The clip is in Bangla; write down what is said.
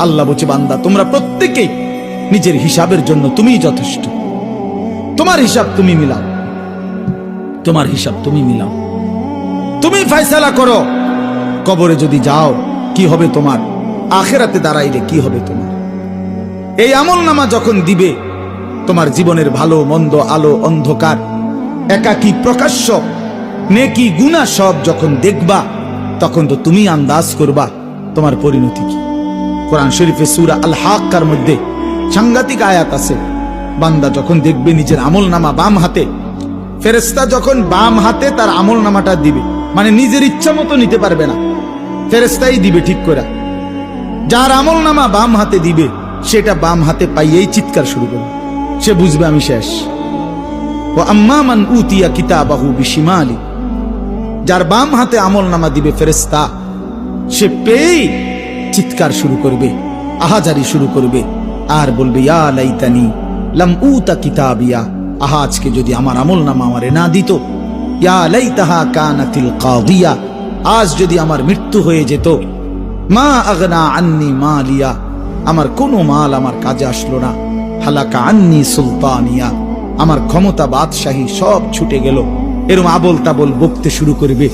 আল্লাহ বলছে, বান্দা তোমরা প্রত্যেকেই নিজের হিসাবের জন্য তুমিই যথেষ্ট। তোমার হিসাব তুমি মিলাও, তোমার হিসাব তুমি মিলাও, তুমি ফয়সালা করো। কবরে যদি যাও কি হবে তোমার, আখিরাতে দাঁড়াইলে কি হবে তোমার। এই আমলনামা যখন দিবে, তোমার জীবনের ভালো মন্দ, আলো অন্ধকার, একাকী প্রকাশ্য, নেকি গুনাহ সব যখন দেখবা, তখন তো তুমি আন্দাজ করবা তোমার পরিণতি কি। কোরআন শরীফে সূরা আল হাক্কার মধ্যে সাংঘাতিক আয়াত আছে। বান্দা যখন দেখবে নিজের আমলনামা বাম হাতে, ফেরেশতা যখন বাম হাতে তার আমলনামাটা দিবে, মানে নিজের ইচ্ছা মতো নিতে পারবে না, ফেরেশতাই দিবে ঠিক করে। যার আমলনামা বাম হাতে দিবে, সেটা বাম হাতে পাইয়েই চিৎকার শুরু করবে, সে বুঝবে আমি শেষ। ওয়া আম্মা মান উতিয়া কিতাবাহু বিশিমালি, যার বাম হাতে আমলনামা দিবে ফেরেশতা, সে পেয়েই চিৎকার শুরু করবে, আহাজারি শুরু করবে, আর বলবে ইয়া লাইতানি লাম উতা কিতাবিয়া, আহা আজকে যদি আমার আমলনামা আমারে না দিত, ইয়া লাইতাহা কানাতিল কাদিয়া, আজ যদি আমার মৃত্যু হয়ে যেত, মা আগনা আন্নি মালিয়া, আমার কোনো মাল আমার কাজে আসলো না, হালাকা আন্নি সুলতানিয়া, আমার ক্ষমতা বাদশাহী সব ছুটে গেল। এরকম আবল তাবল বকতে শুরু করবে।